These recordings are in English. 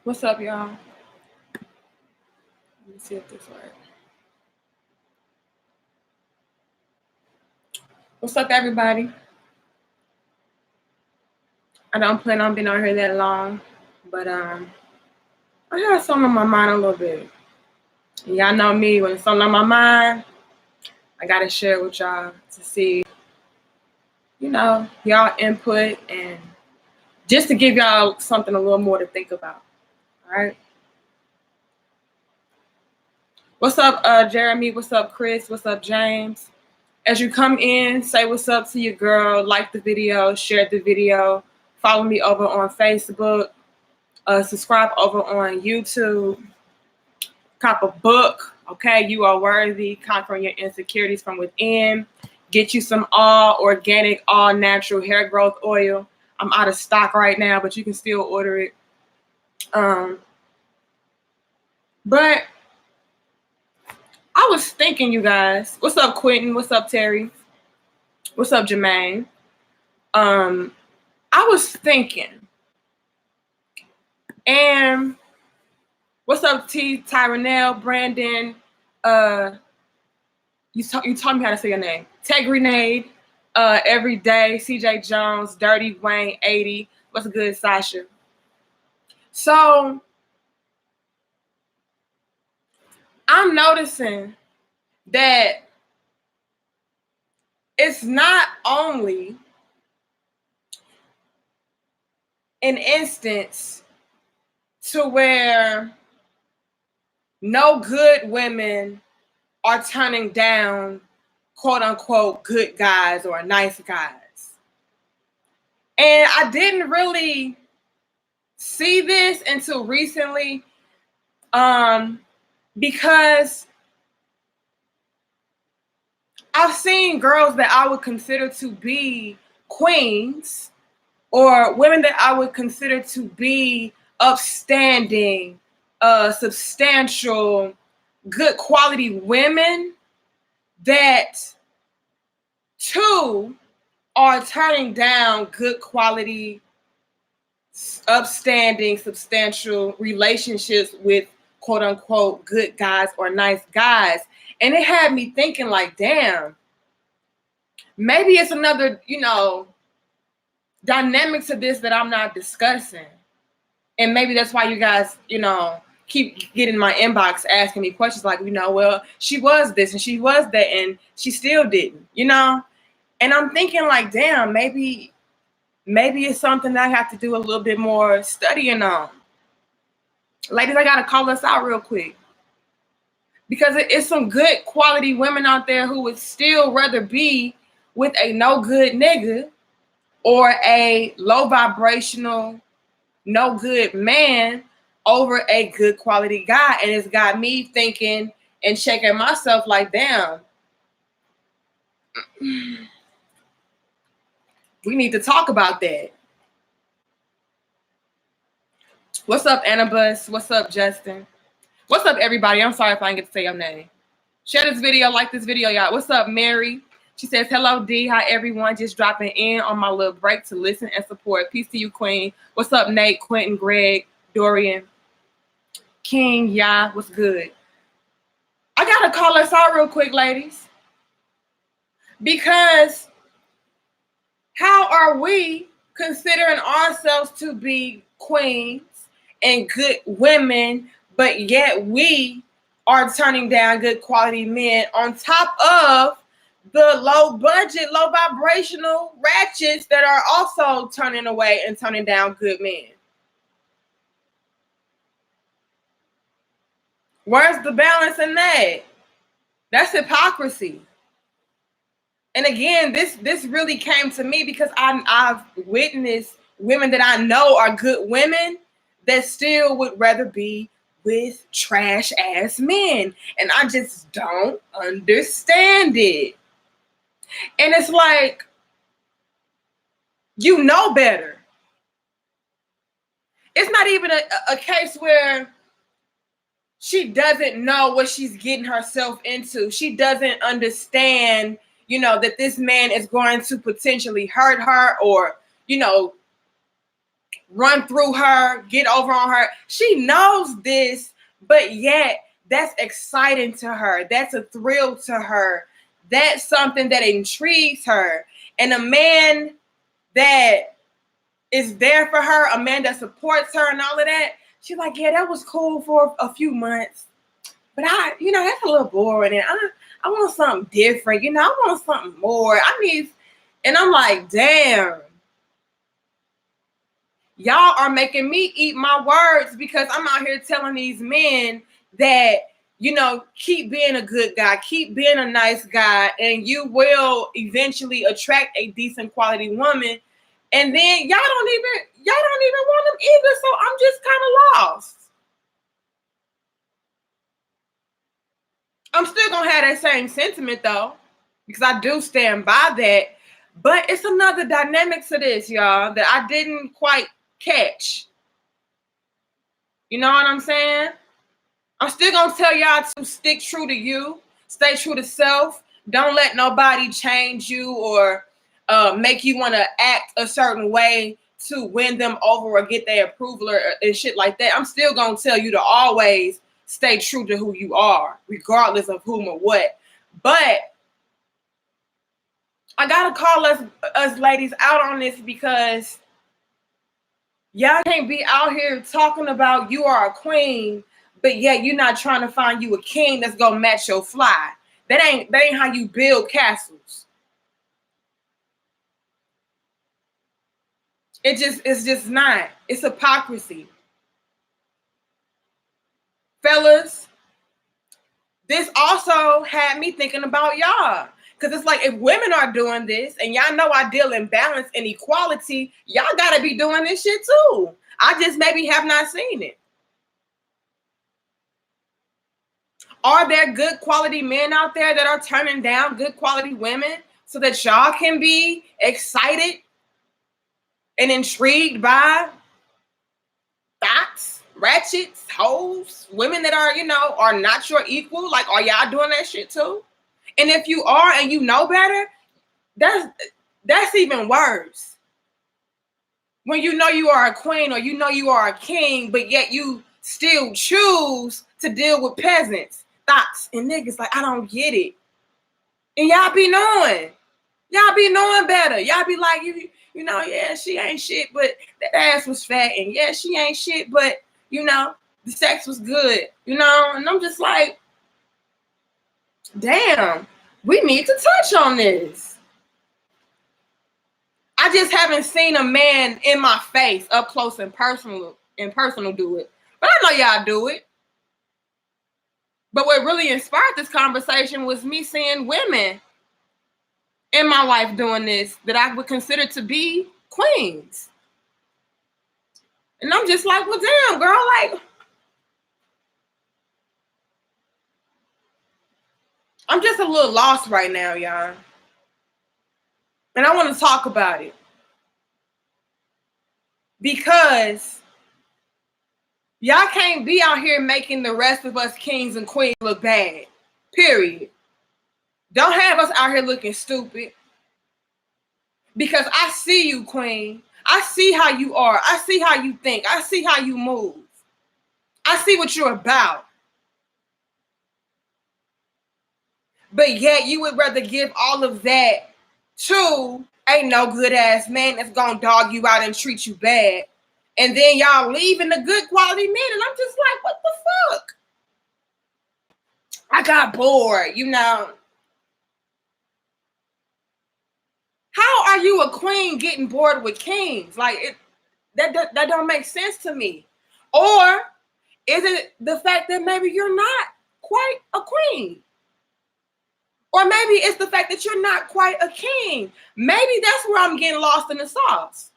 What's up, y'all? Let me see if this works. What's up, everybody? I don't plan on being on here that long, but I have something on my mind a little bit. Y'all know me, when it's something on my mind, I gotta share it with y'all to see, y'all input and just to give y'all something a little more to think about. All right. What's up, Jeremy? What's up, Chris? What's up, James? As you come in, say what's up to your girl, like the video, share the video, follow me over on Facebook, subscribe over on YouTube, cop a book, okay? You Are Worthy, Conquering Your Insecurities from Within. Get you some all organic, all natural hair growth oil. I'm out of stock right now, but you can still order it. But I was thinking, you guys, what's up, Quentin? What's up, Terry? What's up, Jermaine? I was thinking, and what's up, T, Tyrannell, Brandon? You taught me how to say your name. Teg Grenade, Every Day, CJ Jones, Dirty Wayne, 80. What's good, Sasha? So I'm noticing that it's not only an instance to where no good women are turning down quote unquote good guys or nice guys. And I didn't really see this until recently, because I've seen girls that I would consider to be queens, or women that I would consider to be upstanding, substantial, good quality women, that too are turning down good quality, upstanding, substantial relationships with quote unquote good guys or nice guys. And it had me thinking, like, damn, maybe it's another, dynamic to this that I'm not discussing. And maybe that's why you guys, keep getting my inbox asking me questions like, well, she was this and she was that and she still didn't, And I'm thinking, like, damn, maybe it's something that I have to do a little bit more studying on. Ladies, I got to call us out real quick. Because it's some good quality women out there who would still rather be with a no good nigga or a low vibrational, no good man over a good quality guy. And it's got me thinking and checking myself like, damn, we need to talk about that. What's up, Annabus? What's up, Justin? What's up, everybody? I'm sorry if I didn't get to say your name. Share this video, like this video, y'all. What's up, Mary? She says, hello, D. Hi, everyone. Just dropping in on my little break to listen and support. Peace to you, Queen. What's up, Nate, Quentin, Greg, Dorian, King, Ya? What's good? I got to call us out real quick, ladies. Because how are we considering ourselves to be queens and good women, but yet we are turning down good quality men on top of the low budget, low vibrational ratchets that are also turning away and turning down good men? Where's the balance in that? That's hypocrisy. And again, this really came to me because I've witnessed women that I know are good women that still would rather be with trash ass men. And I just don't understand it. And it's like, you know better. It's not even a case where she doesn't know what she's getting herself into. She doesn't understand, that this man is going to potentially hurt her or, run through her, get over on her. She knows this, but yet that's exciting to her. That's a thrill to her. That's something that intrigues her. And a man that is there for her, a man that supports her and all of that, she's like, yeah, that was cool for a few months. But that's a little boring. And I want something different. I want something more. And I'm like, damn. Y'all are making me eat my words because I'm out here telling these men that, keep being a good guy, keep being a nice guy, and you will eventually attract a decent quality woman. And then y'all don't even want them either. So I'm just kind of lost. I'm still gonna have that same sentiment though, because I do stand by that. But it's another dynamic to this, y'all, that I didn't quite catch. You know what I'm saying? I'm still gonna tell y'all to stick true to you, stay true to self. Don't let nobody change you or make you want to act a certain way to win them over or get their approval and shit like that. I'm still gonna tell you to always stay true to who you are, regardless of whom or what. But I gotta call us ladies out on this because y'all can't be out here talking about you are a queen, but yet you're not trying to find you a king that's gonna match your fly. That ain't how you build castles. It's just not. It's hypocrisy. Fellas, this also had me thinking about y'all. Because it's like, if women are doing this, and y'all know I deal in balance and equality, y'all got to be doing this shit too. I just maybe have not seen it. Are there good quality men out there that are turning down good quality women so that y'all can be excited and intrigued by thoughts, ratchets, hoes, women that are not your equal? Like, are y'all doing that shit too? And if you are and you know better, that's even worse. When you know you are a queen or you know you are a king, but yet you still choose to deal with peasants, thoughts, and niggas. Like, I don't get it. And y'all be knowing. Y'all be knowing better. Y'all be like, yeah, she ain't shit, but that ass was fat. And yeah, she ain't shit, but, the sex was good. And I'm just like, damn, we need to touch on this. I just haven't seen a man in my face up close and personal do it. But I know y'all do it. But what really inspired this conversation was me seeing women in my life doing this that I would consider to be queens. And I'm just like, well, damn, girl, like, I'm just a little lost right now, y'all. And I want to talk about it. Because y'all can't be out here making the rest of us kings and queens look bad. Period. Don't have us out here looking stupid. Because I see you, queen. I see how you are. I see how you think. I see how you move. I see what you're about. But yet you would rather give all of that to a no good ass man that's gonna dog you out and treat you bad. And then y'all leaving the good quality men. And I'm just like, what the fuck? I got bored, How are you a queen getting bored with kings? Like, that don't make sense to me. Or is it the fact that maybe you're not quite a queen? Or maybe it's the fact that you're not quite a king. Maybe that's where I'm getting lost in the sauce.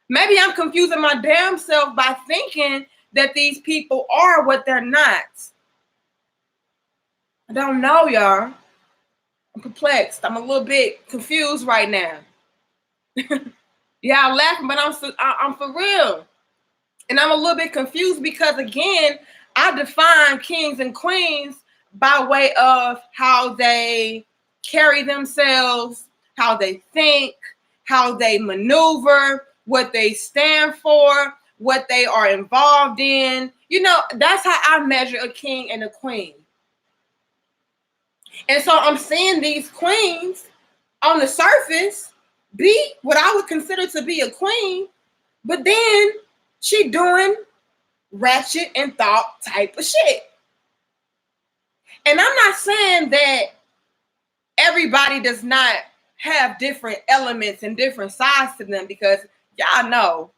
Maybe I'm confusing my damn self by thinking that these people are what they're not. I don't know, y'all. I'm perplexed. I'm a little bit confused right now. Yeah, I'm laughing, but I'm for real. And I'm a little bit confused because, again, I define kings and queens by way of how they carry themselves, how they think, how they maneuver, what they stand for, what they are involved in. You know, that's how I measure a king and a queen. And so I'm seeing these queens on the surface be what I would consider to be a queen, but then she doing ratchet and thought type of shit. And I'm not saying that everybody does not have different elements and different sides to them, because y'all know,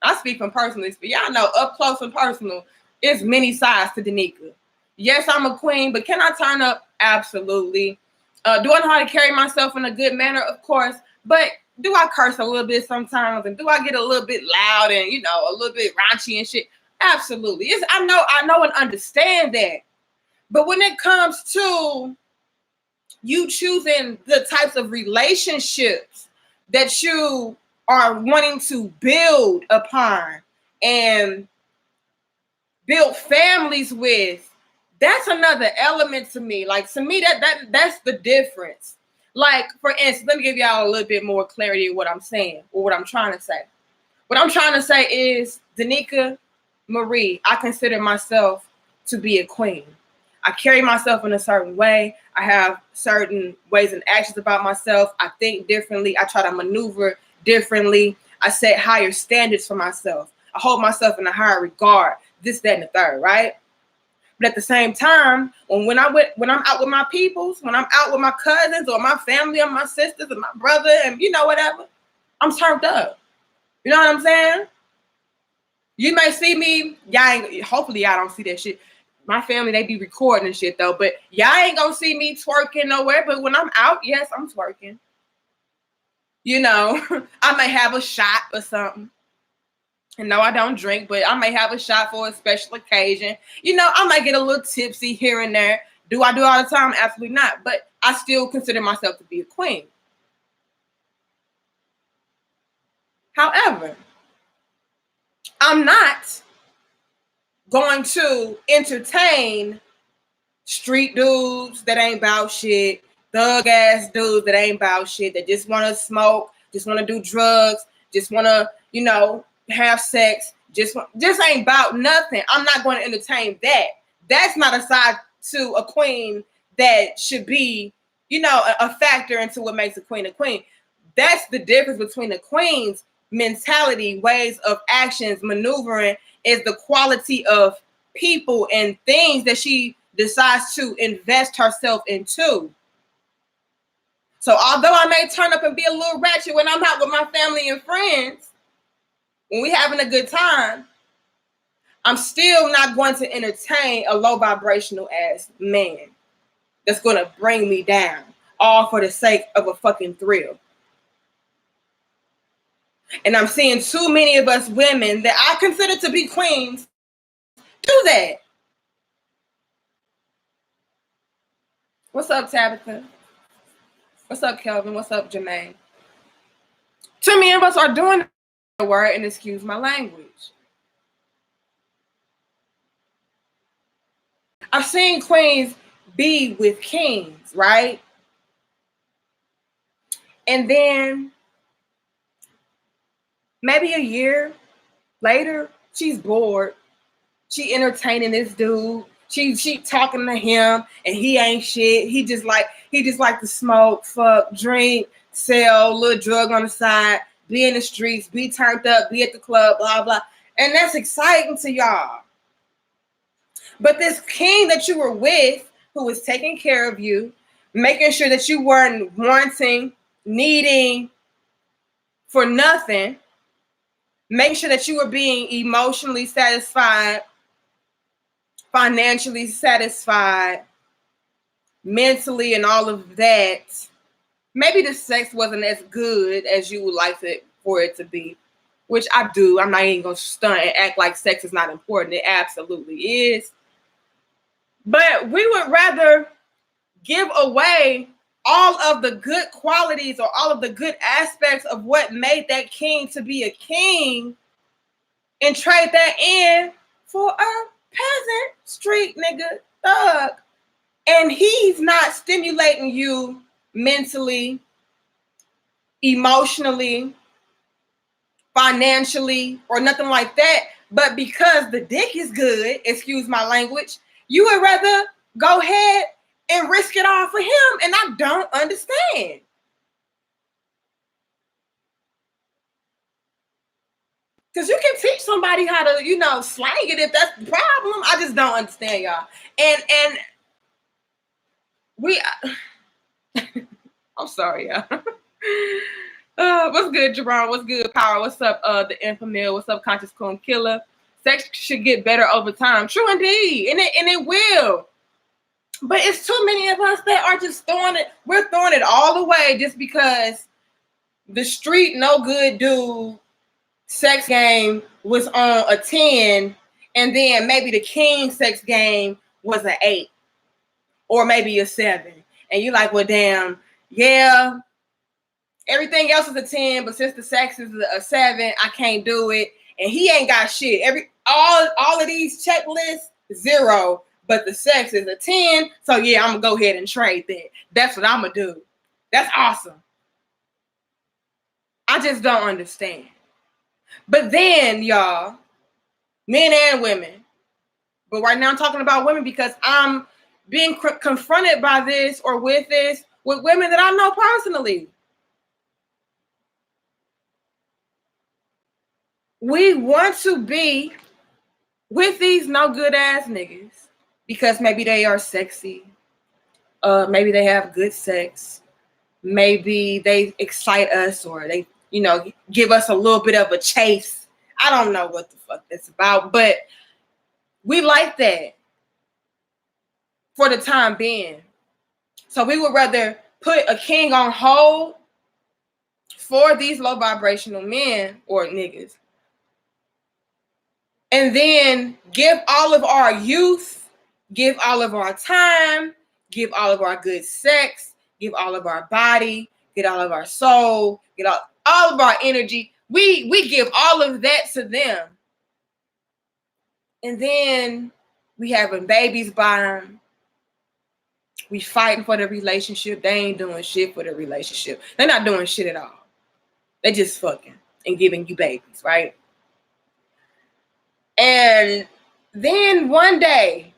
I speak from personal experience, y'all know up close and personal, it's many sides to Danica. Yes, I'm a queen, but can I turn up? Absolutely. Do I know how to carry myself in a good manner? Of course. But do I curse a little bit sometimes? And do I get a little bit loud and, you know, a little bit raunchy and shit? Absolutely. I know and understand that. But when it comes to you choosing the types of relationships that you are wanting to build upon and build families with, that's another element to me. Like, to me, that's the difference. Like, for instance, let me give y'all a little bit more clarity of what I'm saying or what I'm trying to say. What I'm trying to say is, Danica Marie, I consider myself to be a queen. I carry myself in a certain way. I have certain ways and actions about myself. I think differently. I try to maneuver differently. I set higher standards for myself. I hold myself in a higher regard. This, that, and the third, right? But at the same time, when I'm out with my peoples, when I'm out with my cousins or my family or my sisters and my brother and, you know, whatever, I'm turned up. You know what I'm saying? You may see me, hopefully y'all don't see that shit. My family, they be recording and shit though, but y'all ain't gonna see me twerking nowhere. But when I'm out, yes, I'm twerking. You know, I may have a shot or something. And no, I don't drink, but I may have a shot for a special occasion. You know, I might get a little tipsy here and there. Do I do it all the time? Absolutely not. But I still consider myself to be a queen. However, I'm not going to entertain street dudes that ain't about shit, thug ass dudes that ain't about shit, that just want to smoke, just want to do drugs, just want to, you know, have sex, just ain't about nothing. I'm not going to entertain that. That's not a side to a queen that should be, you know, a factor into what makes a queen a queen. That's the difference between the queen's mentality, ways of actions, maneuvering, is the quality of people and things that she decides to invest herself into. So although I may turn up and be a little ratchet when I'm out with my family and friends, when we having a good time, I'm still not going to entertain a low vibrational ass man that's going to bring me down, all for the sake of a fucking thrill. And I'm seeing too many of us women that I consider to be queens do that. What's up, Tabitha? What's up, Kelvin? What's up, Jermaine? Too many of us are doing the word, and excuse my language. I've seen queens be with kings, right? And then maybe a year later, she's bored. She entertaining this dude. She talking to him, and he ain't shit. He just like to smoke, fuck, drink, sell a little drug on the side, be in the streets, be turned up, be at the club, blah blah. And that's exciting to y'all. But this king that you were with, who was taking care of you, making sure that you weren't wanting, needing for nothing, making sure that you were being emotionally satisfied, financially satisfied, mentally, and all of that. Maybe the sex wasn't as good as you would like for it to be, which I do. I'm not even going to stunt and act like sex is not important. It absolutely is. But we would rather give away all of the good qualities or all of the good aspects of what made that king to be a king and trade that in for a peasant street nigga thug. And he's not stimulating you mentally, emotionally, financially or nothing like that, but because the dick is good, excuse my language, you would rather go ahead and risk it all for him, and I don't understand. Because you can teach somebody how to, slang it if that's the problem. I just don't understand, y'all. And we, I'm sorry, y'all. What's good, Jerome? What's good, Power? What's up, the Infamil? What's up, Conscious Coon Killer? Sex should get better over time. True indeed, and it will. But it's too many of us that are just throwing it. We're throwing it all away just because the street no good dude sex game was on a 10, and then maybe the king sex game was an 8 or maybe a 7. And you're like, well, damn, yeah, everything else is a 10, but since the sex is a 7, I can't do it. And he ain't got shit. All of these checklists, 0, but the sex is a 10. So yeah, I'm gonna go ahead and trade that. That's what I'm gonna do. That's awesome. I just don't understand. But then, y'all, men and women, but right now I'm talking about women because I'm being confronted by this or with women that I know personally. We want to be with these no good ass niggas because maybe they are sexy, maybe they have good sex, maybe they excite us, or they, give us a little bit of a chase. I don't know what the fuck that's about, but we like that for the time being. So we would rather put a king on hold for these low vibrational men or niggas, and then give all of our youth, give all of our time, give all of our good sex, give all of our body, get all of our soul, get all of our energy. We give all of that to them. And then we having babies by them. We fighting for the relationship. They ain't doing shit for the relationship. They're not doing shit at all. They just fucking and giving you babies, right? And then one day,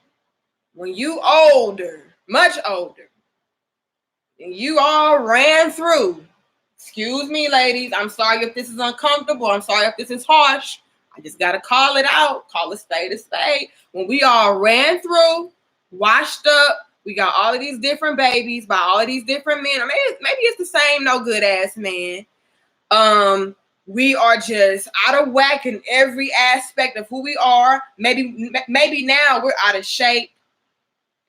when you older, much older, and you all ran through, excuse me, ladies, I'm sorry if this is uncomfortable. I'm sorry if this is harsh. I just got to call it out. Call a spade a spade. When we all ran through, washed up, we got all of these different babies by all of these different men. Or maybe it's the same no good ass man. We are just out of whack in every aspect of who we are. Maybe now we're out of shape.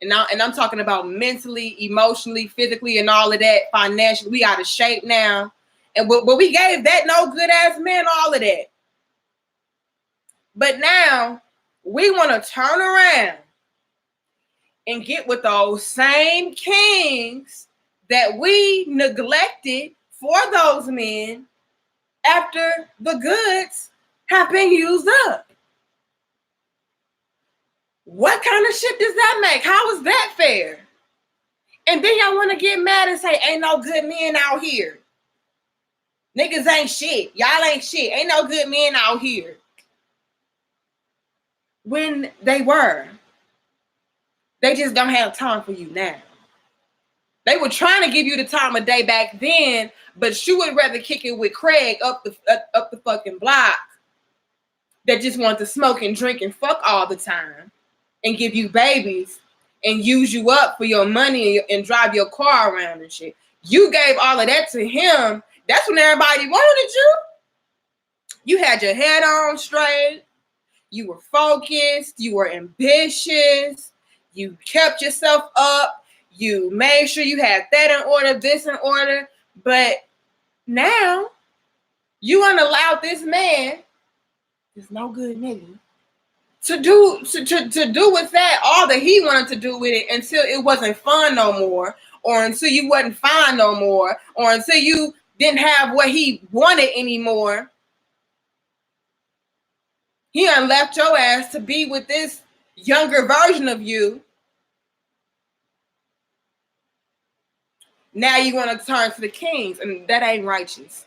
And I'm talking about mentally, emotionally, physically, and all of that, financially. We out of shape now. But we gave that no good ass man all of that. But now we want to turn around and get with those same kings that we neglected for those men after the goods have been used up. What kind of shit does that make? How is that fair? And then y'all want to get mad and say, ain't no good men out here. Niggas ain't shit. Y'all ain't shit. Ain't no good men out here. When they were. They just don't have time for you now. They were trying to give you the time of day back then, but you would rather kick it with Craig up the fucking block that just wants to smoke and drink and fuck all the time and give you babies and use you up for your money and drive your car around and shit. You gave all of that to him. That's when everybody wanted you. You had your head on straight. You were focused. You were ambitious. You kept yourself up. You made sure you had that in order, this in order. But now you want to allow this man, this no good nigga, to do with that all that he wanted to do with it until it wasn't fun no more, or until you wasn't fine no more, or until you didn't have what he wanted anymore. He done left your ass to be with this younger version of you. Now you want to turn to the kings, and that ain't righteous.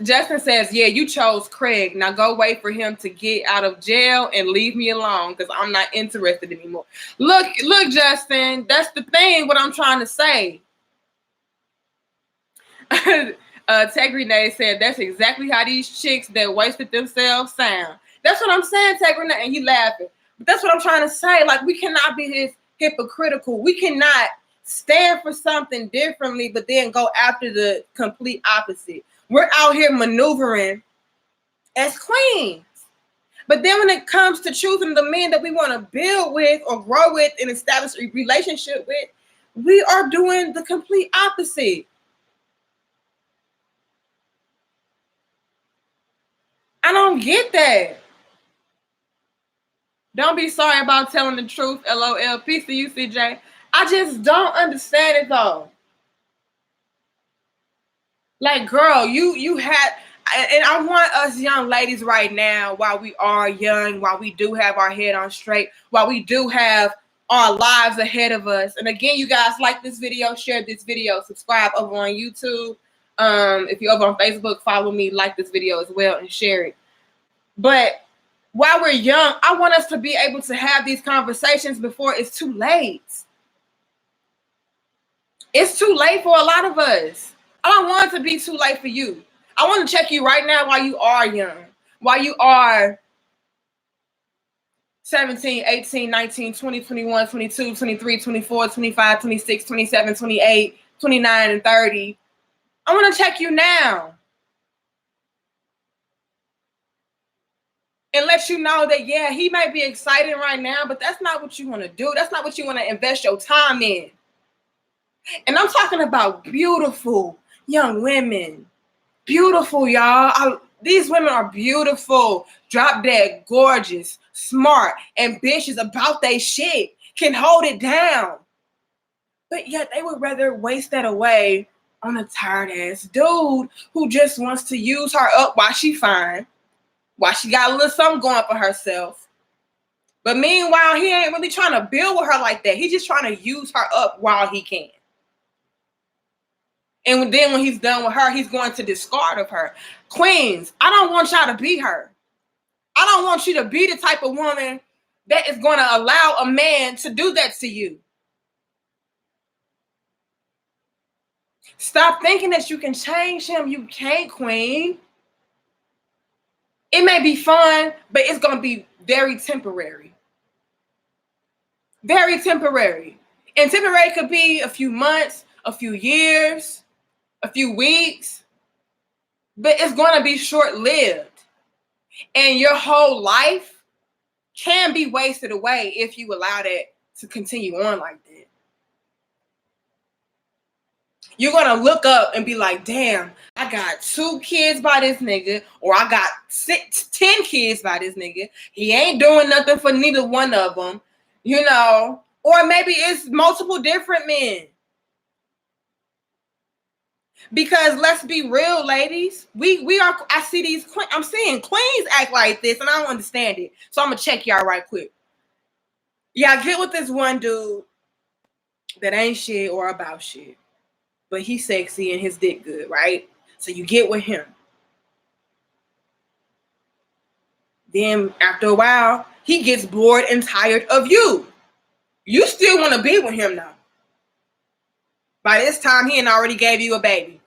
Justin says, yeah, you chose Craig. Now go wait for him to get out of jail and leave me alone because I'm not interested anymore. Look, Justin, that's the thing, what I'm trying to say. Teg Renee said, that's exactly how these chicks that wasted themselves sound. That's what I'm saying, Teg Renee, and you laughing. But that's what I'm trying to say. Like, we cannot be this hypocritical. We cannot stand for something differently, but then go after the complete opposite. We're out here maneuvering as queens. But then when it comes to choosing the men that we want to build with or grow with and establish a relationship with, we are doing the complete opposite. I don't get that. Don't be sorry about telling the truth, LOL. Peace to you, CJ. I just don't understand it, though. Like, girl, you had, and I want us young ladies right now, while we are young, while we do have our head on straight, while we do have our lives ahead of us. And again, you guys, like this video, share this video, subscribe over on YouTube. If you're over on Facebook, follow me, like this video as well, and share it. But while we're young, I want us to be able to have these conversations before it's too late. It's too late for a lot of us. I don't want it to be too late for you. I want to check you right now while you are young, while you are 17, 18, 19, 20, 21, 22, 23, 24, 25, 26, 27, 28, 29, and 30. I want to check you now and let you know that, yeah, he might be exciting right now, but that's not what you want to do. That's not what you want to invest your time in. And I'm talking about beautiful young women. Beautiful, y'all. These women are beautiful, drop dead, gorgeous, smart, ambitious about their shit, can hold it down. But yet they would rather waste that away on a tired ass dude who just wants to use her up while she fine, while she got a little something going for herself. But meanwhile, he ain't really trying to build with her like that. He's just trying to use her up while he can. And then when he's done with her, he's going to discard of her. Queens, I don't want y'all to be her. I don't want you to be the type of woman that is going to allow a man to do that to you. Stop thinking that you can change him. You can't, queen. It may be fun, but it's going to be very temporary. Very temporary. And temporary could be a few months, a few years, a few weeks, but it's going to be short-lived. And your whole life can be wasted away if you allow that to continue on like that. You're going to look up and be like, damn, I got 2 kids by this nigga, or I got 10 kids by this nigga. He ain't doing nothing for neither one of them, you know, or maybe it's multiple different men. Because let's be real, ladies. We are. I see these. I'm seeing queens act like this, and I don't understand it. So I'm gonna check y'all right quick. Yeah, I get with this one dude that ain't shit or about shit, but he's sexy and his dick good, right? So you get with him. Then after a while, he gets bored and tired of you. You still want to be with him now. By this time, he ain't already gave you a baby.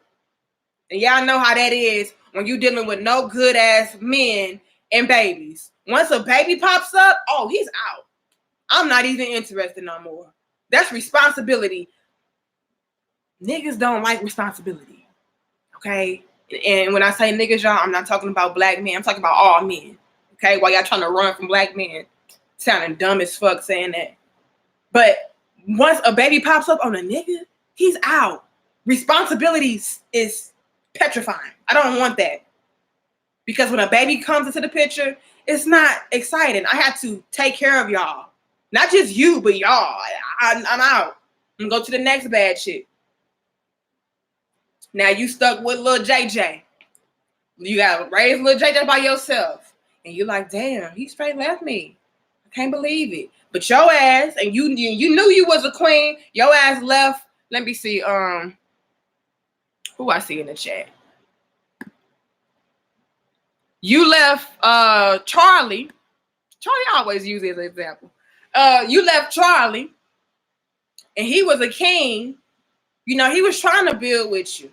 And y'all know how that is when you're dealing with no good ass men and babies. Once a baby pops up, oh, he's out. I'm not even interested no more. That's responsibility. Niggas don't like responsibility. Okay? And when I say niggas, y'all, I'm not talking about black men. I'm talking about all men. Okay? While y'all trying to run from black men. Sounding dumb as fuck saying that. But once a baby pops up on a nigga, he's out. Responsibility is petrifying. I don't want that. Because when a baby comes into the picture, it's not exciting. I have to take care of y'all. Not just you, but y'all. I'm out. I'm gonna go to the next bad shit. Now you stuck with little JJ. You gotta raise little JJ by yourself. And you're like, damn, he straight left me. I can't believe it. But your ass, and you knew you was a queen, your ass left. Let me see. Who I see in the chat? You left Charlie. Charlie always uses as an example. You left Charlie, and he was a king. You know, he was trying to build with you,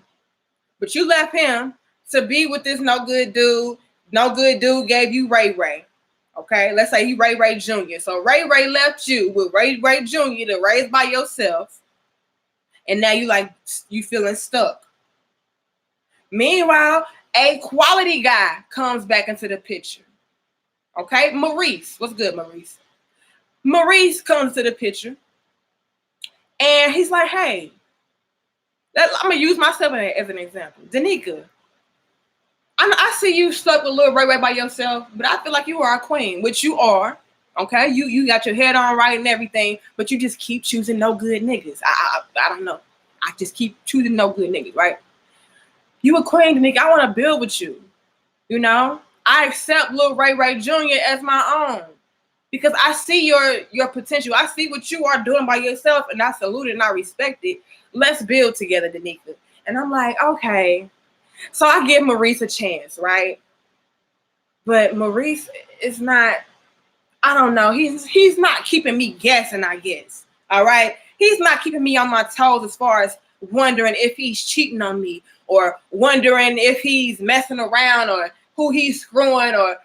but you left him to be with this no good dude. No good dude gave you Ray Ray. Okay, let's say he Ray Ray Jr. So Ray Ray left you with Ray Ray Jr. to raise by yourself, and now you feeling stuck. Meanwhile, a quality guy comes back into the picture. Okay, Maurice, what's good, Maurice? Maurice comes to the picture, and he's like, "Hey, I'm gonna use myself as an example, Danica. I see you stuck with little Ray Ray by yourself, but I feel like you are a queen, which you are. Okay, you got your head on right and everything, but you just keep choosing no good niggas. I don't know. I just keep choosing no good niggas, right? You a queen, Danica. I want to build with you. You know, I accept Lil Ray Ray Jr. as my own because I see your potential. I see what you are doing by yourself, and I salute it and I respect it. Let's build together, Danica." And I'm like, okay. So I give Maurice a chance, right? But Maurice is not, I don't know, he's not keeping me guessing, I guess. All right. He's not keeping me on my toes as far as wondering if he's cheating on me or wondering if he's messing around or who he's screwing or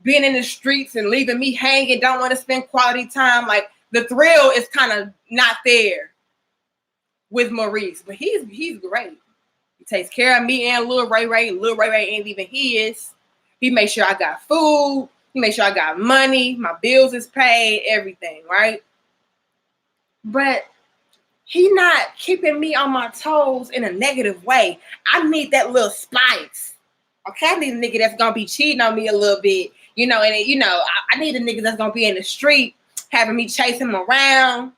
being in the streets and leaving me hanging, don't want to spend quality time. Like the thrill is kind of not there with Maurice, but he's great. He takes care of me and Lil Ray Ray. Lil Ray Ray ain't even his. He makes sure I got food. He makes sure I got money. My bills is paid, everything, right? But he not keeping me on my toes in a negative way. I need that little spice. Okay, I need a nigga that's gonna be cheating on me a little bit, you know, and you know, I need a nigga that's gonna be in the street having me chase him around.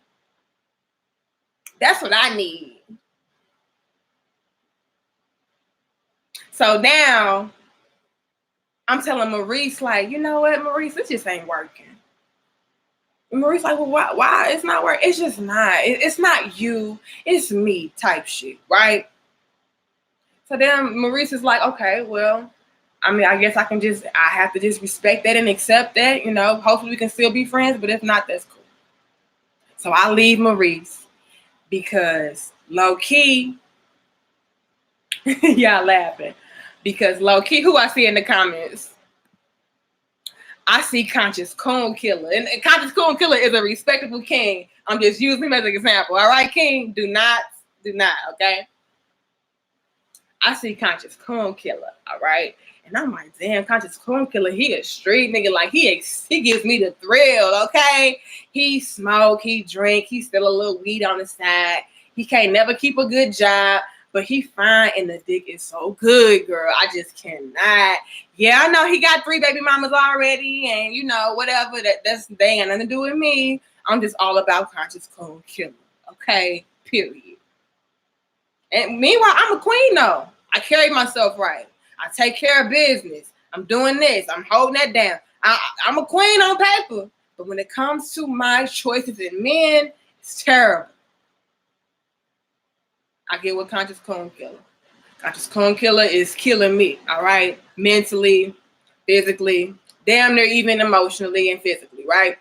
That's what I need. So now I'm telling Maurice, like, you know what, Maurice, this just ain't working. And Maurice like, well, why it's not working? It's just not. It's not you. It's me type shit, right? So then Maurice is like, okay, well, I mean, I guess I have to just respect that and accept that, you know. Hopefully we can still be friends, but if not, that's cool. So I leave Maurice because low-key, y'all laughing. Because low-key, who I see in the comments, I see Conscious Coon Killer. And Conscious Coon Killer is a respectable king. I'm just using him as an example. All right, king? Do not, okay? I see Conscious Coon Killer, all right? And I'm like, damn, Conscious Coon Killer, he a street nigga. Like, he gives me the thrill, okay? He smoke, he drink, he still a little weed on the side. He can't never keep a good job. But he fine and the dick is so good, girl. I just cannot. Yeah, I know he got 3 baby mamas already, and you know, whatever. They ain't nothing to do with me. I'm just all about Conscious Coon Killer. Okay, period. And meanwhile, I'm a queen though. I carry myself right. I take care of business. I'm doing this. I'm holding that down. I'm a queen on paper. But when it comes to my choices in men, it's terrible. I get with Conscious Coon Killer. Conscious Coon Killer is killing me, all right? Mentally, physically, damn near even emotionally and physically, right?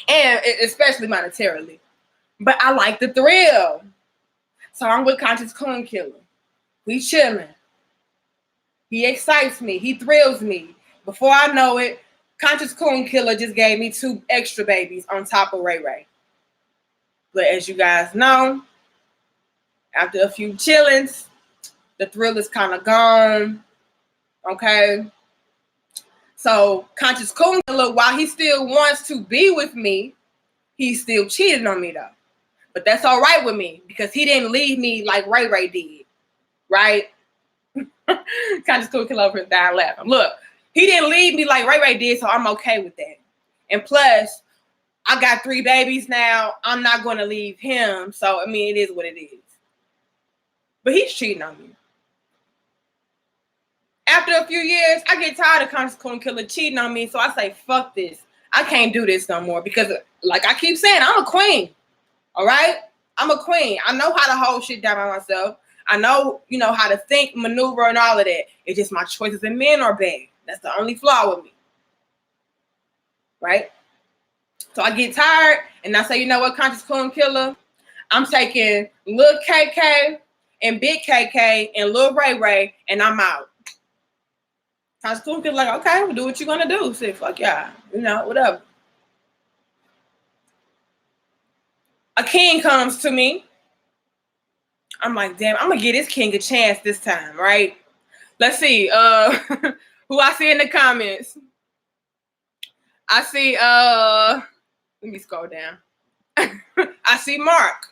And especially monetarily. But I like the thrill. So I'm with Conscious Coon Killer. We chilling. He excites me. He thrills me. Before I know it, Conscious Coon Killer just gave me 2 extra babies on top of Ray Ray. But as you guys know, after a few chillings, the thrill is kind of gone. Okay. So Conscious Coon Killer, while he still wants to be with me, he's still cheating on me though. But that's all right with me because he didn't leave me like Ray Ray did. Right? Conscious Coon Killer over here dying laughing. Look, he didn't leave me like Ray Ray did, so I'm okay with that. And plus, I got 3 babies now. I'm not going to leave him. So, I mean, it is what it is. But he's cheating on me. After a few years, I get tired of Conscious Coon Killer cheating on me. So I say, fuck this. I can't do this no more. Because like I keep saying, I'm a queen. All right? I'm a queen. I know how to hold shit down by myself. I know, how to think, maneuver, and all of that. It's just my choices in men are bad. That's the only flaw with me. Right? So I get tired and I say, you know what, Conscious Coon Killer? I'm taking Lil KK and Big KK and Lil Ray Ray and I'm out. Conscious Coon Killer like, okay, well, do what you're gonna do. Say, fuck y'all. Whatever. A king comes to me. I'm like, damn, I'm gonna give this king a chance this time, right? Let's see. Who I see in the comments. I see let me scroll down. I see Mark.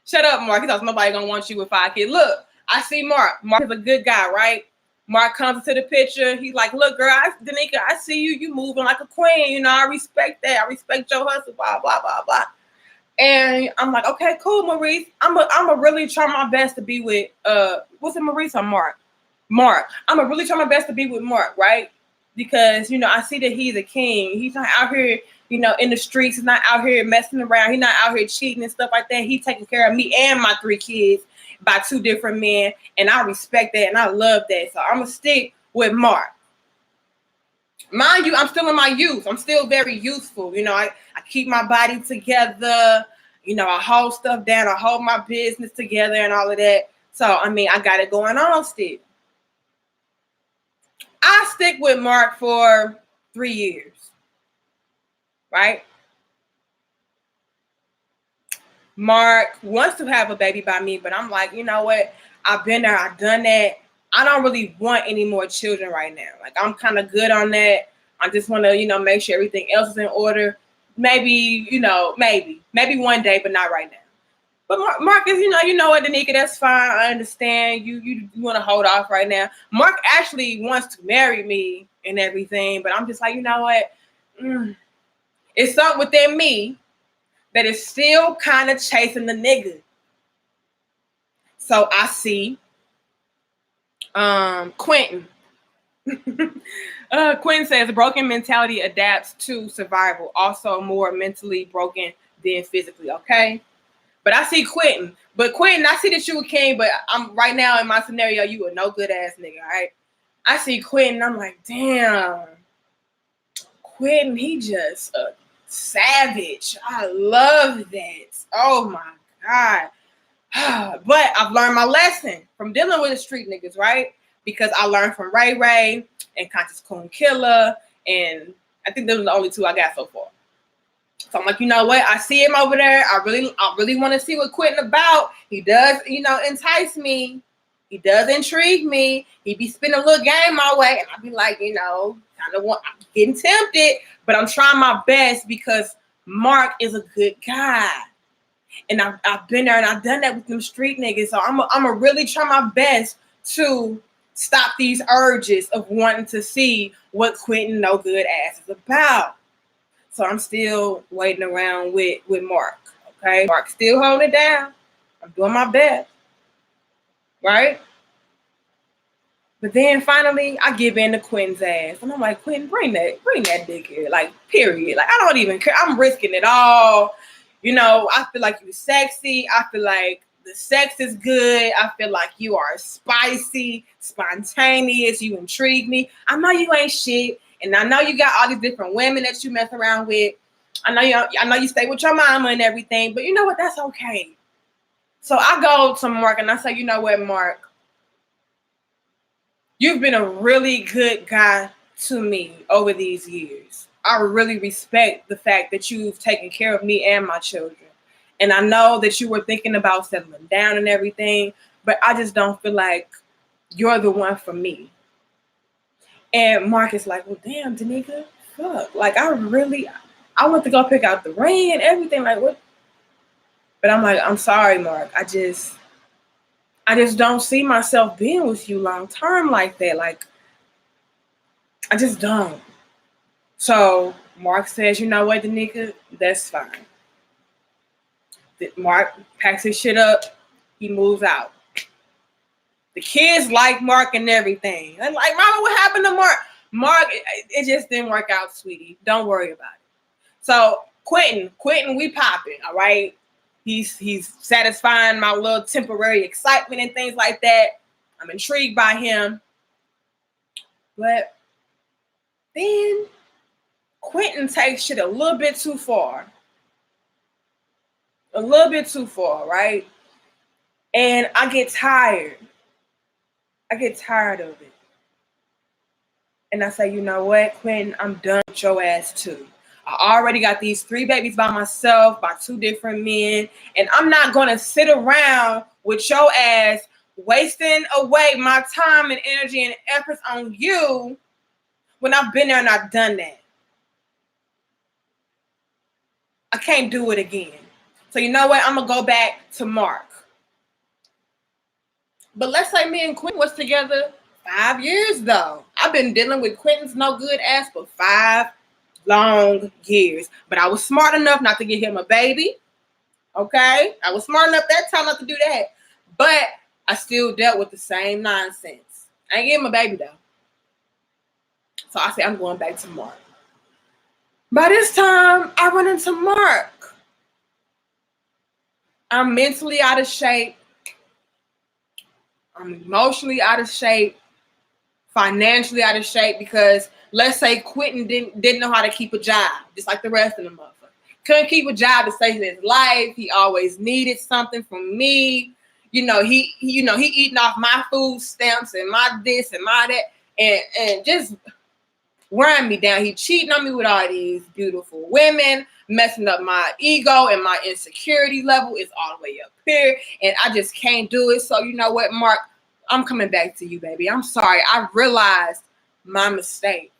Shut up, Mark. He thought nobody gonna want you with 5 kids. Look, I see Mark. Mark is a good guy, right? Mark comes into the picture. He's like, look, girl, Danica, I see you. You moving like a queen. I respect that. I respect your hustle, blah, blah, blah, blah. And I'm like, okay, cool, Maurice. I'm a really try my best to be with what's it, Maurice or Mark? Mark. I'm gonna really try my best to be with Mark, right? Because I see that he's a king. He's not out here, in the streets. He's not out here messing around. He's not out here cheating and stuff like that. He's taking care of me and my 3 kids by 2 different men, and I respect that and I love that. So I'm gonna stick with Mark. Mind you, I'm still in my youth. I'm still very youthful. I keep my body together. I hold stuff down. I hold my business together and all of that. So, I got it going on still. I stick with Mark for 3 years. Right? Mark wants to have a baby by me, but I'm like, you know what? I've been there. I've done that. I don't really want any more children right now. Like, I'm kind of good on that. I just want to, make sure everything else is in order. Maybe, maybe one day, but not right now. But Marcus, you know what, Danica, that's fine. I understand. You want to hold off right now. Mark actually wants to marry me and everything, but I'm just like, you know what? It's something within me that is still kind of chasing the nigga. So I see Quentin. Quentin says broken mentality adapts to survival, also more mentally broken than physically. Okay, but I see Quentin. But Quentin, I see that you a king, but I'm right now in my scenario, you a no good ass nigga. All right, I see Quentin. I'm like, damn, Quentin, he just a savage. I love that. Oh my god. But I've learned my lesson from dealing with the street niggas, right? Because I learned from Ray Ray and Conscious Coon Killer, and I think those are the only 2 I got so far. So I'm like, you know what? I see him over there. I really want to see what Quentin about. He does, entice me. He does intrigue me. He be spinning a little game my way, and I be like, kind of I'm getting tempted, but I'm trying my best because Mark is a good guy. And I've been there and I've done that with them street niggas. So I'm gonna really try my best to stop these urges of wanting to see what Quentin no good ass is about. So I'm still waiting around with Mark. Okay, Mark still holding it down. I'm doing my best, right? But then finally I give in to Quentin's ass, and I'm like, Quentin, bring that dick here, like period. Like I don't even care. I'm risking it all. I feel like you're sexy. I feel like the sex is good. I feel like you are spicy, spontaneous. You intrigue me. I know you ain't shit. And I know you got all these different women that you mess around with. I know you stay with your mama and everything. But you know what? That's okay. So I go to Mark and I say, you know what, Mark? You've been a really good guy to me over these years. I really respect the fact that you've taken care of me and my children. And I know that you were thinking about settling down and everything, but I just don't feel like you're the one for me. And Mark is like, well, damn, Danica, fuck. Like, I went to go pick out the ring and everything. Like, what? But I'm like, I'm sorry, Mark. I just don't see myself being with you long term like that. Like, I just don't. So Mark says, you know what, Danica, that's fine. Mark packs his shit up. He moves out. The kids like Mark and everything. I'm like, Mama, what happened to Mark? Mark, it just didn't work out, sweetie. Don't worry about it. So Quentin, we popping, all right? He's satisfying my little temporary excitement and things like that. I'm intrigued by him. But then Quentin takes shit a little bit too far. A little bit too far, right? And I get tired. I get tired of it. And I say, you know what, Quentin, I'm done with your ass too. I already got these 3 babies by myself, by 2 different men, and I'm not going to sit around with your ass wasting away my time and energy and efforts on you when I've been there and I've done that. I can't do it again. So you know what? I'm going to go back to Mark. But let's say me and Quentin was together 5 years, though. I've been dealing with Quentin's no good ass for 5 long years. But I was smart enough not to get him a baby. Okay? I was smart enough that time not to do that. But I still dealt with the same nonsense. I ain't give him a baby, though. So I said, I'm going back to Mark. By this time, I run into Mark. I'm mentally out of shape. I'm emotionally out of shape. Financially out of shape because let's say Quentin didn't know how to keep a job, just like the rest of the motherfuckers. Couldn't keep a job to save his life. He always needed something from me. He eating off my food stamps and my this and my that, and just wearing me down. He cheating on me with all these beautiful women, messing up my ego, and my insecurity level is all the way up here, and I just can't do it. So you know what, Mark? I'm coming back to you, baby. I'm sorry. I realized my mistake.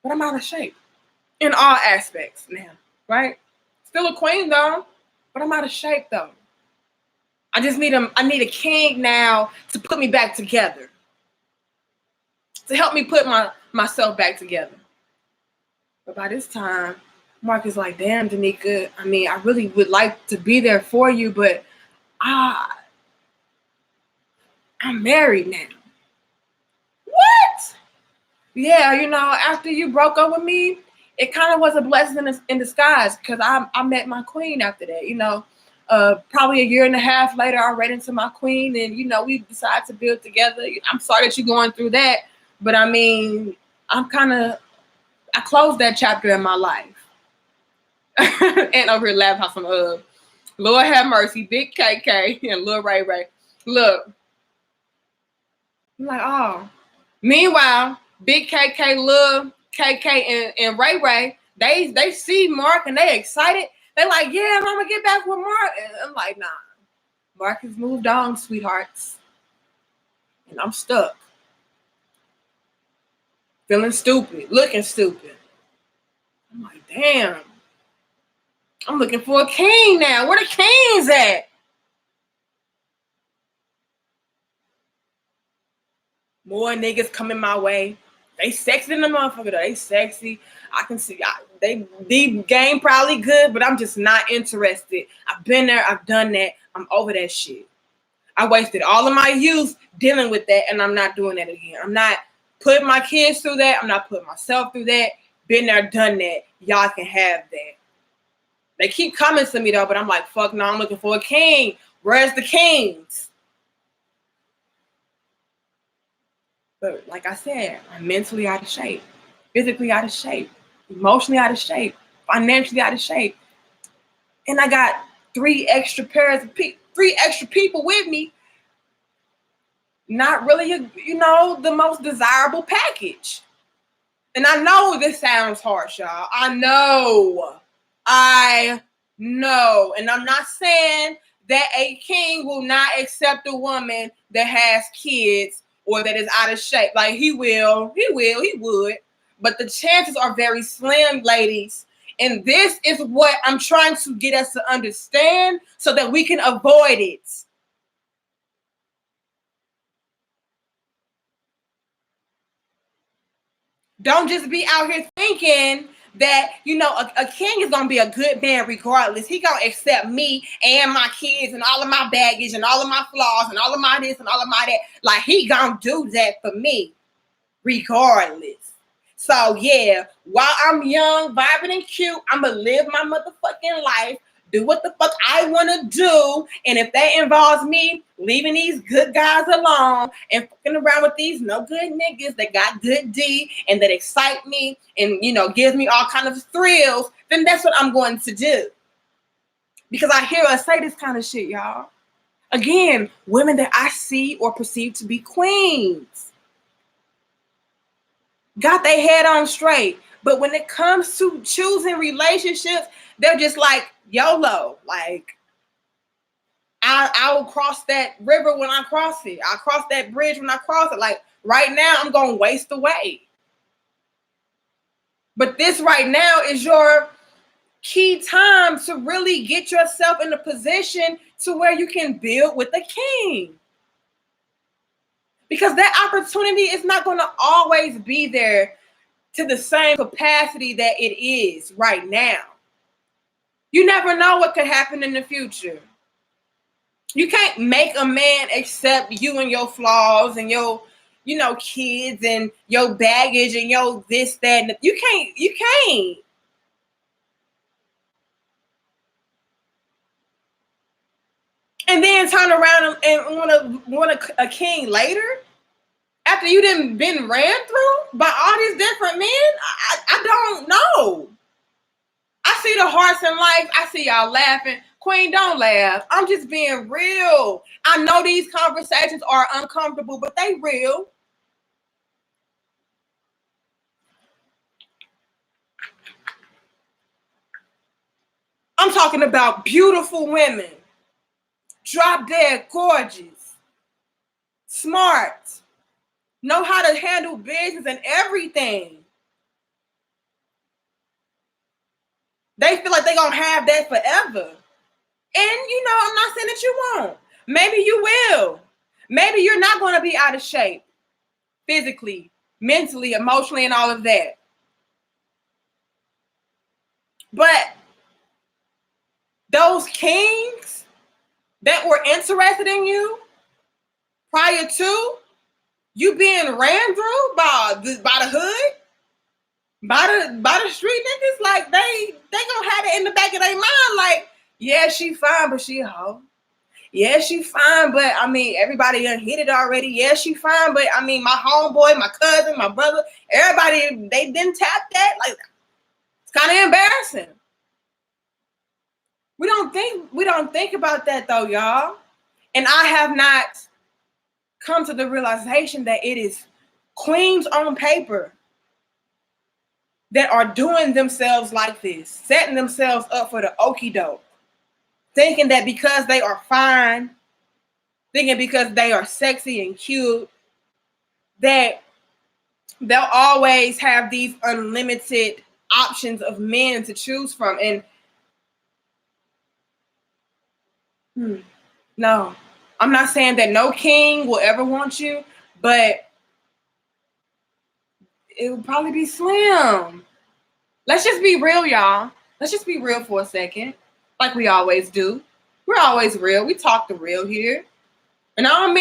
But I'm out of shape in all aspects now, right? Still a queen, though, but I'm out of shape, though. I need a king now to put me back together, to help me put myself back together. But by this time, Mark is like, damn, Danica, I mean, I really would like to be there for you, but I'm married now. What? Yeah, after you broke up with me, it kind of was a blessing in disguise because I met my queen after that. Probably a year and a half later, I ran into my queen and, we decided to build together. I'm sorry that you're going through that, but I mean, I closed that chapter in my life. And over here laughing some Lord have mercy, Big KK and Lil Ray Ray. Look. I'm like, oh. Meanwhile, Big KK, Lil KK, and Ray Ray, they see Mark and they excited. They like, yeah, I'm gonna get back with Mark. And I'm like, nah. Mark has moved on, sweethearts. And I'm stuck. Feeling stupid, looking stupid. I'm like, damn. I'm looking for a king now. Where the kings at? More niggas coming my way. They sexy in the motherfucker though. They sexy. I can see the game probably good, but I'm just not interested. I've been there. I've done that. I'm over that shit. I wasted all of my youth dealing with that, and I'm not doing that again. I'm not putting my kids through that. I'm not putting myself through that. Been there, done that. Y'all can have that. They keep coming to me though, but I'm like, fuck no, I'm looking for a king. Where's the kings? But like I said, I'm mentally out of shape, physically out of shape, emotionally out of shape, financially out of shape. And I got 3 extra people with me. Not really, the most desirable package. And I know this sounds harsh, y'all. I know. And I'm not saying that a king will not accept a woman that has kids or that is out of shape. Like he would. But the chances are very slim, ladies. And this is what I'm trying to get us to understand so that we can avoid it. Don't just be out here thinking that, a king is going to be a good man regardless. He going to accept me and my kids and all of my baggage and all of my flaws and all of my this and all of my that. Like, he going to do that for me regardless. So, yeah, while I'm young, vibrant, and cute, I'm going to live my motherfucking life, do what the fuck I want to do. And if that involves me leaving these good guys alone and fucking around with these no good niggas that got good D and that excite me and, you know, gives me all kind of thrills, then that's what I'm going to do. Because I hear us say this kind of shit, y'all. Again, women that I see or perceive to be queens got their head on straight. But when it comes to choosing relationships, they're just like YOLO. Like, I'll cross that river when I cross it. I'll cross that bridge when I cross it. Like, right now, I'm going to waste away. But this right now is your key time to really get yourself in a position to where you can build with a king. Because that opportunity is not going to always be there to the same capacity that it is right now. You never know what could happen in the future. You can't make a man accept you and your flaws and your, you know, kids and your baggage and your this, that, and you can't. And then turn around and want a king later? After you done been ran through by all these different men? I don't know. I see the hearts in life. I see y'all laughing. Queen, don't laugh. I'm just being real. I know these conversations are uncomfortable, but they real. I'm talking about beautiful women. Drop dead gorgeous. Smart. Know how to handle business and everything. They feel like they're going to have that forever. And, you know, I'm not saying that you won't. Maybe you will. Maybe you're not going to be out of shape. Physically, mentally, emotionally, and all of that. But those kings that were interested in you prior to you being ran through by the hood, by the street niggas, like they gonna have it in the back of their mind, like, yeah, she fine, but she a hoe. Yeah, she fine, but I mean, everybody done hit it already. Yeah, she fine, but I mean, my homeboy, my cousin, my brother, everybody, they didn't tap that. Like, it's kind of embarrassing. We don't think about that though, y'all. And I have not come to the realization that it is queens on paper that are doing themselves like this, setting themselves up for the okie doke, thinking that because they are fine, thinking because they are sexy and cute, that they'll always have these unlimited options of men to choose from. And no, I'm not saying that no king will ever want you, but it would probably be slim. Let's just be real, y'all. Let's just be real for a second, like we always do. We're always real. We talk the real here. And I don't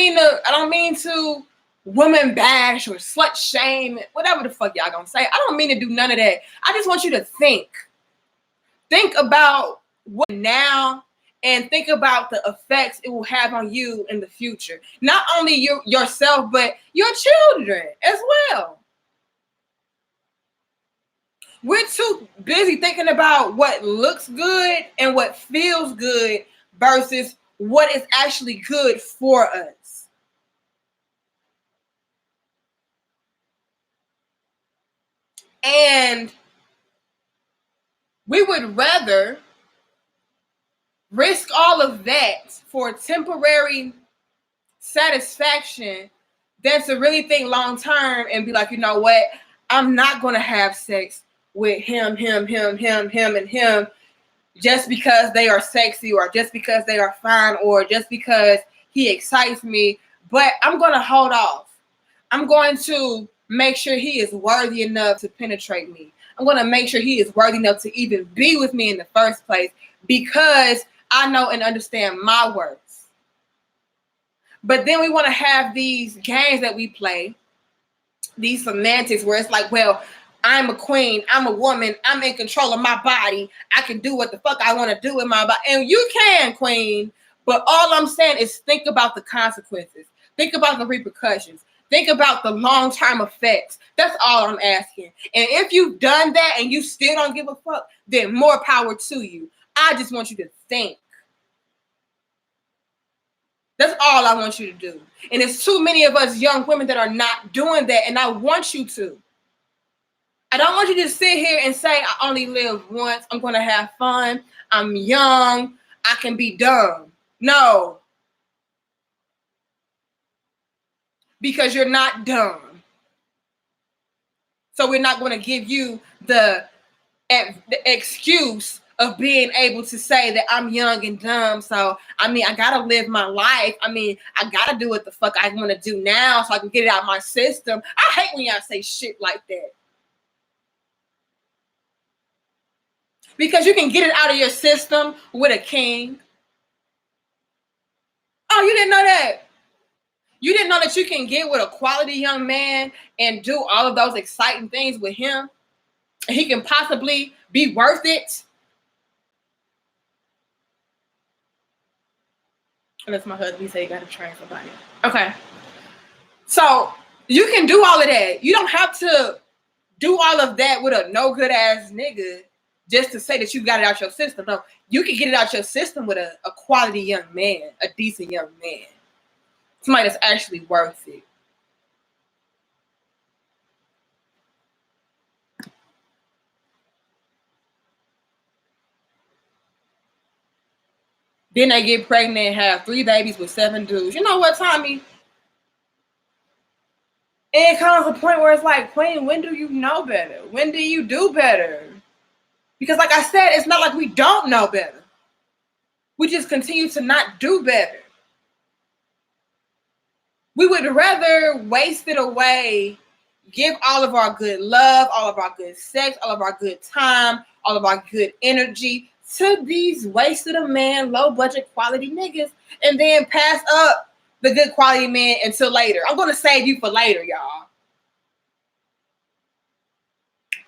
mean to woman bash or slut shame, whatever the fuck y'all gonna say. I don't mean to do none of that. I just want you to think. Think about what now and think about the effects it will have on you in the future. Not only yourself, but your children as well. We're too busy thinking about what looks good and what feels good versus what is actually good for us. And we would rather risk all of that for temporary satisfaction than to really think long term and be like, you know what? I'm not going to have sex with him, and him just because they are sexy or just because they are fine or just because he excites me. But I'm going to hold off. I'm going to make sure he is worthy enough to penetrate me. I'm going to make sure he is worthy enough to even be with me in the first place because I know and understand my worth. But then we want to have these games that we play, these semantics where it's like, well, I'm a queen. I'm a woman. I'm in control of my body. I can do what the fuck I want to do with my body. And you can, queen. But all I'm saying is think about the consequences. Think about the repercussions. Think about the long-term effects. That's all I'm asking. And if you've done that and you still don't give a fuck, then more power to you. I just want you to think. That's all I want you to do. And there's too many of us young women that are not doing that, and I want you to. I don't want you to sit here and say, I only live once. I'm going to have fun. I'm young. I can be dumb. No. Because you're not dumb. So we're not going to give you the excuse of being able to say that I'm young and dumb. So, I got to live my life. I got to do what the fuck I want to do now so I can get it out of my system. I hate when y'all say shit like that. Because you can get it out of your system with a king. Oh, you didn't know that? You didn't know that you can get with a quality young man and do all of those exciting things with him? And he can possibly be worth it? Unless my husband say you got to train somebody. Okay. So you can do all of that. You don't have to do all of that with a no good ass nigga just to say that you got it out your system. No, you can get it out your system with a quality young man, a decent young man. Somebody that's actually worth it. Then they get pregnant and have 3 babies with 7 dudes. You know what, Tommy? It comes to a point where it's like, Queen, when do you know better? When do you do better? Because like I said, it's not like we don't know better. We just continue to not do better. We would rather waste it away, give all of our good love, all of our good sex, all of our good time, all of our good energy to these wasted of man, low budget quality niggas, and then pass up the good quality man until later. I'm going to save you for later, y'all.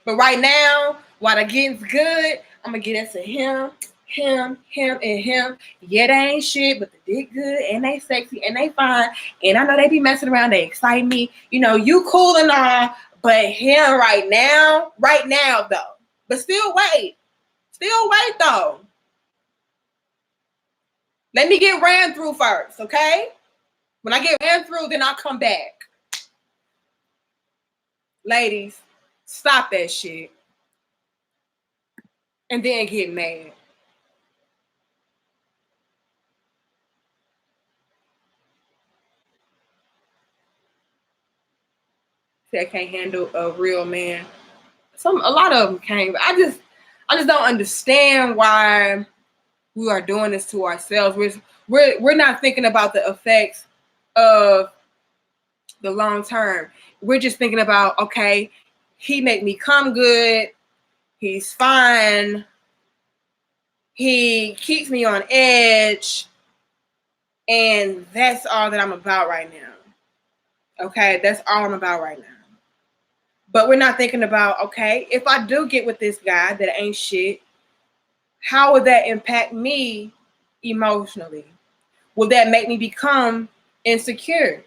But right now, while the getting's good, I'm going to get into him, and him. Yeah, they ain't shit, but they dick good, and they sexy, and they fine. And I know they be messing around. They excite me. You know, you cool and all, but him right now, though. But still wait. Though. Let me get ran through first, okay? When I get ran through, then I'll come back. Ladies, stop that shit. And then get mad. That can't handle a real man. A lot of them can't. But I just don't understand why we are doing this to ourselves. We're not thinking about the effects of the long term. We're just thinking about, okay, he make me come good. He's fine. He keeps me on edge. And that's all that I'm about right now. Okay, that's all I'm about right now. But we're not thinking about, okay, if I do get with this guy that ain't shit, how would that impact me emotionally? Will that make me become insecure?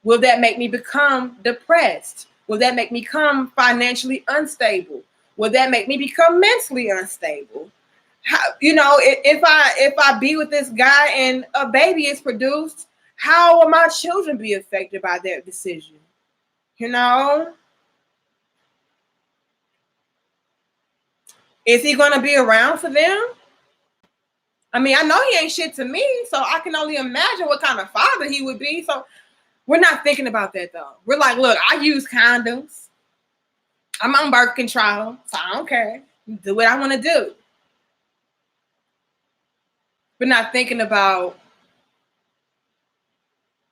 Will that make me become depressed? Will that make me become financially unstable? Will that make me become mentally unstable? How, if I be with this guy and a baby is produced, how will my children be affected by that decision? You know? Is he going to be around for them? I know he ain't shit to me, so I can only imagine what kind of father he would be. So we're not thinking about that, though. We're like, look, I use condoms. I'm on birth control, so I don't care. Do what I want to do. We're not thinking about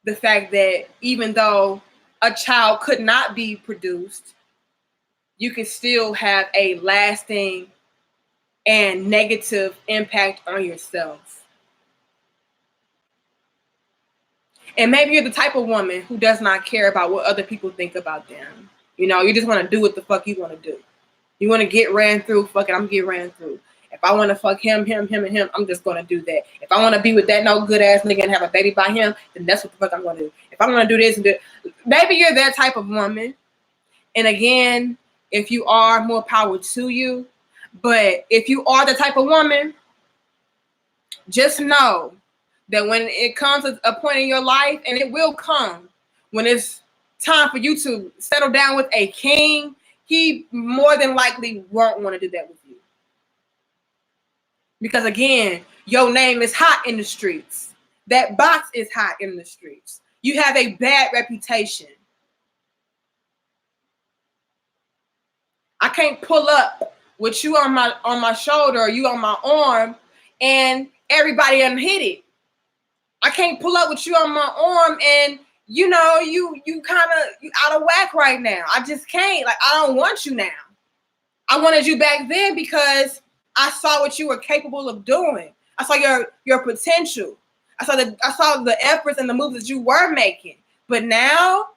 the fact that even though a child could not be produced, you can still have a lasting and negative impact on yourself. And maybe you're the type of woman who does not care about what other people think about them. You know, you just want to do what the fuck you want to do. You want to get ran through, fuck it, I'm get ran through. If I want to fuck him, and him, I'm just going to do that. If I want to be with that no good ass nigga and have a baby by him, then that's what the fuck I'm going to do. If I want to do this and do, maybe you're that type of woman. And again, if you are, more power to you. But if you are the type of woman, just know that when it comes to a point in your life, and it will come, when it's time for you to settle down with a king, he more than likely won't want to do that with you. Because again, your name is hot in the streets. That box is hot in the streets. You have a bad reputation. I can't pull up with you on my shoulder or you on my arm and everybody unhit it. I can't pull up with you on my arm and you know you kind of out of whack right now. I just can't. Like, I don't want you now. I wanted you back then because I saw what you were capable of doing. I saw your potential. I saw the efforts and the moves that you were making. But now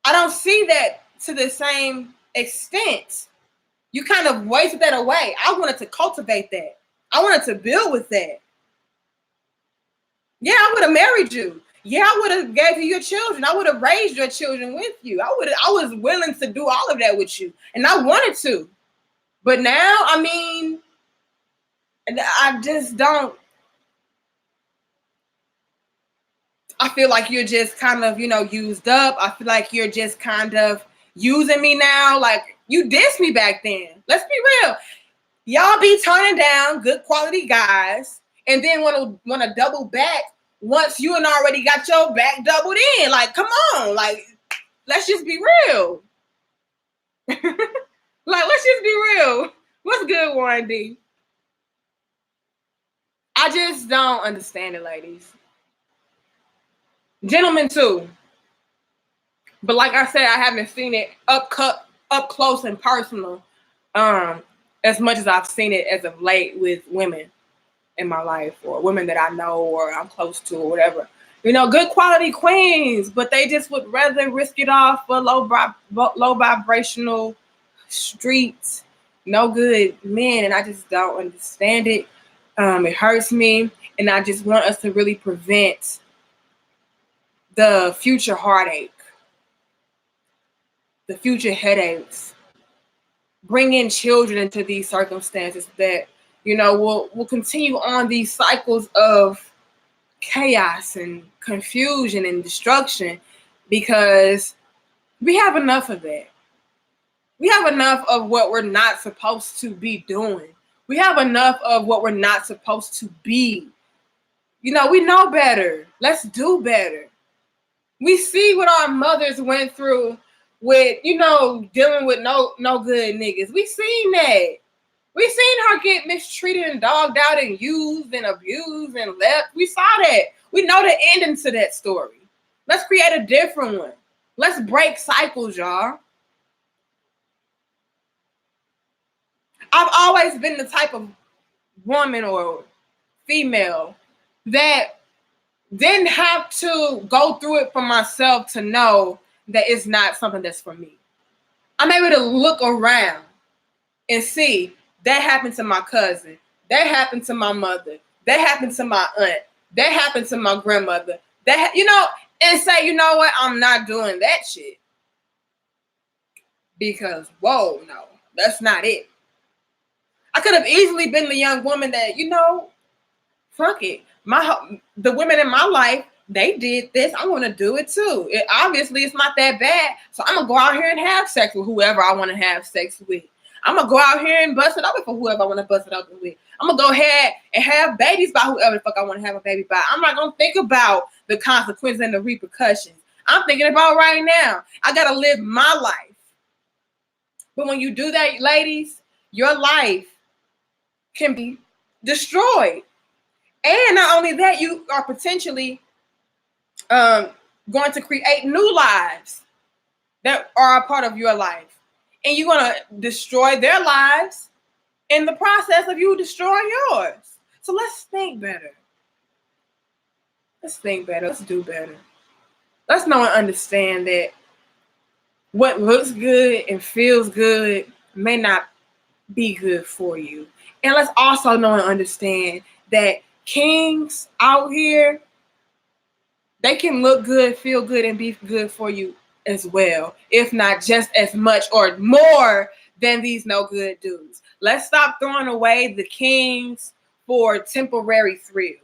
I don't see that to the same extent. You kind of wasted that away. I wanted to cultivate that. I wanted to build with that. Yeah, I would have married you. Yeah, I would have gave you your children. I would have raised your children with you. I was willing to do all of that with you. And I wanted to. But now, I mean, I just don't. I feel like you're just kind of, used up. I feel like you're just kind of using me now. Like, you dissed me back then. Let's be real. Y'all be turning down good quality guys and then want to double back once you and already got your back doubled in. Like, come on. Like, let's just be real. Like, let's just be real. What's good, Warren D? I just don't understand it, ladies. Gentlemen, too. But like I said, I haven't seen it up close and personal as much as I've seen it as of late with women in my life or women that I know or I'm close to or whatever. Good quality queens, but they just would rather risk it off for low vibrational streets, no good men, and I just don't understand it. It hurts me, and I just want us to really prevent the future heartache, the future headaches, bringing children into these circumstances that, will continue on these cycles of chaos and confusion and destruction, because we have enough of that. We have enough of what we're not supposed to be doing. We have enough of what we're not supposed to be. We know better. Let's do better. We see what our mothers went through with, dealing with no good niggas. We seen that. We seen her get mistreated and dogged out and used and abused and left. We saw that. We know the ending to that story. Let's create a different one. Let's break cycles, y'all. I've always been the type of woman or female that didn't have to go through it for myself to know that it's not something that's for me. I'm able to look around and see that happened to my cousin, that happened to my mother, that happened to my aunt, that happened to my grandmother, and say, you know what, I'm not doing that shit. Because, whoa, no, that's not it. I could have easily been the young woman that, fuck it. The women in my life, they did this. I want to do it too. Obviously, it's not that bad. So I'm going to go out here and have sex with whoever I want to have sex with. I'm going to go out here and bust it open for whoever I want to bust it open with. I'm going to go ahead and have babies by whoever the fuck I want to have a baby by. I'm not going to think about the consequences and the repercussions. I'm thinking about right now. I got to live my life. But when you do that, ladies, your life can be destroyed. And not only that, you are potentially going to create new lives that are a part of your life. And you're going to destroy their lives in the process of you destroying yours. So let's think better. Let's think better. Let's do better. Let's know and understand that what looks good and feels good may not be good for you. And let's also know and understand that kings out here, they can look good, feel good, and be good for you as well, if not just as much or more than these no good dudes. Let's stop throwing away the kings for temporary thrills.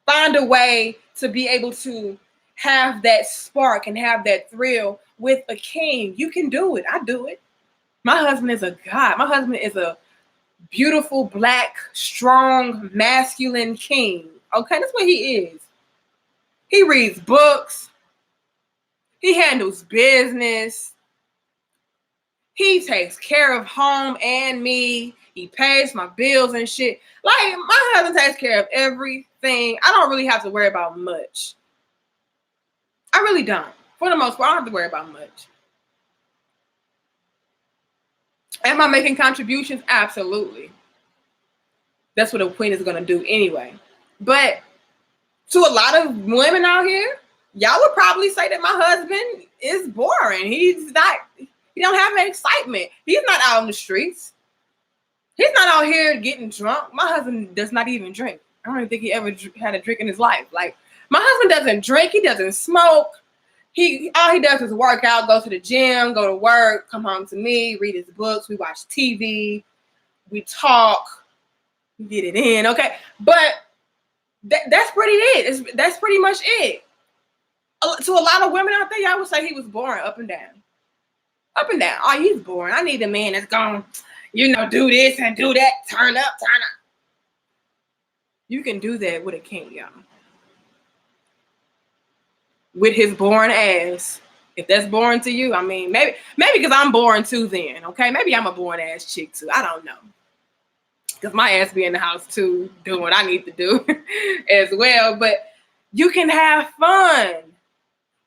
Find a way to be able to have that spark and have that thrill with a king. You can do it. I do it. My husband is a god. My husband is a beautiful, black, strong, masculine king. Okay, that's what he is. He reads books. He handles business. He takes care of home and me. He pays my bills and shit. Like, my husband takes care of everything. I don't really have to worry about much. I really don't. For the most part, I don't have to worry about much. Am I making contributions? Absolutely. That's what a queen is going to do anyway. But to a lot of women out here, y'all would probably say that my husband is boring. He don't have any excitement. He's not out in the streets. He's not out here getting drunk. My husband does not even drink. I don't even think he ever had a drink in his life. Like, my husband doesn't drink. He doesn't smoke. All he does is work out, go to the gym, go to work, come home to me, read his books. We watch TV. We talk. We get it in. Okay. But that's pretty it. That's pretty much it. To a lot of women out there, y'all would say he was boring up and down. Up and down. Oh, he's boring. I need a man that's going, do this and do that. Turn up, turn up. You can do that with a king, y'all. With his boring ass. If that's boring to you, I mean, maybe because I'm boring too then, okay? Maybe I'm a boring ass chick too. I don't know. Because my ass be in the house too, doing what I need to do as well. But you can have fun.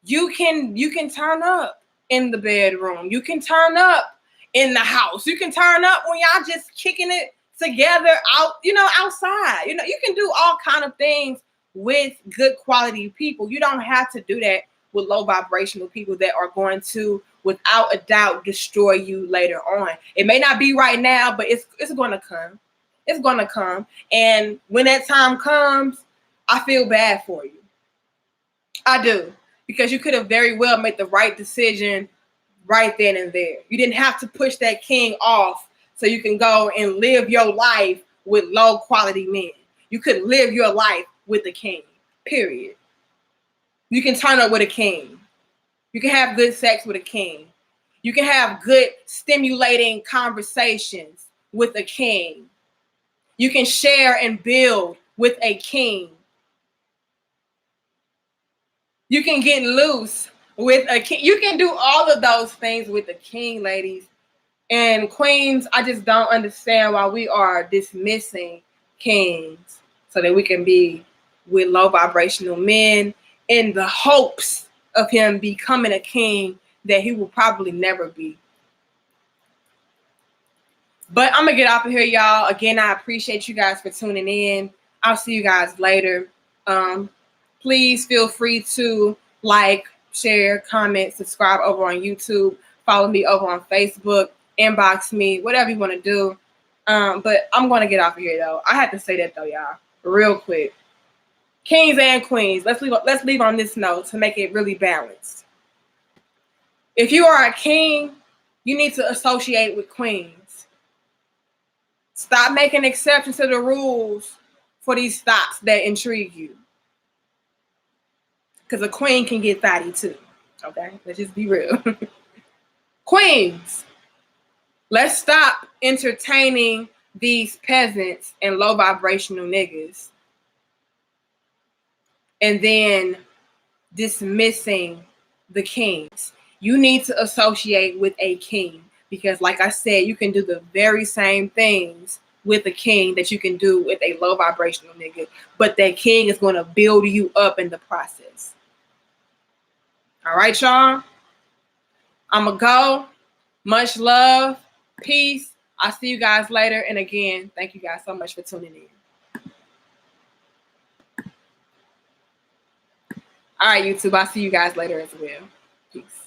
You can turn up in the bedroom. You can turn up in the house. You can turn up when y'all just kicking it together outside. You can do all kind of things with good quality people. You don't have to do that with low vibrational people that are going to, without a doubt, destroy you later on. It may not be right now, but it's going to come. It's going to come. And when that time comes, I feel bad for you. I do. Because you could have very well made the right decision right then and there. You didn't have to push that king off so you can go and live your life with low quality men. You could live your life with a king, period. You can turn up with a king. You can have good sex with a king. You can have good stimulating conversations with a king. You can share and build with a king. You can get loose with a king. You can do all of those things with a king, ladies. And queens, I just don't understand why we are dismissing kings so that we can be with low vibrational men in the hopes of him becoming a king that he will probably never be. But I'm going to get off of here, y'all. Again, I appreciate you guys for tuning in. I'll see you guys later. Please feel free to like, share, comment, subscribe over on YouTube. Follow me over on Facebook. Inbox me, whatever you want to do. But I'm going to get off of here, though. I had to say that, though, y'all, real quick. Kings and queens, let's leave on this note to make it really balanced. If you are a king, you need to associate with queens. Stop making exceptions to the rules for these stocks that intrigue you. Because a queen can get fatty too. Okay? Let's just be real. Queens, let's stop entertaining these peasants and low vibrational niggas and then dismissing the kings. You need to associate with a king because, like I said, you can do the very same things with a king that you can do with a low vibrational nigga, but that king is going to build you up in the process. All right, y'all? I'm going to go. Much love. Peace. I'll see you guys later. And again, thank you guys so much for tuning in. All right, YouTube. I'll see you guys later as well. Peace.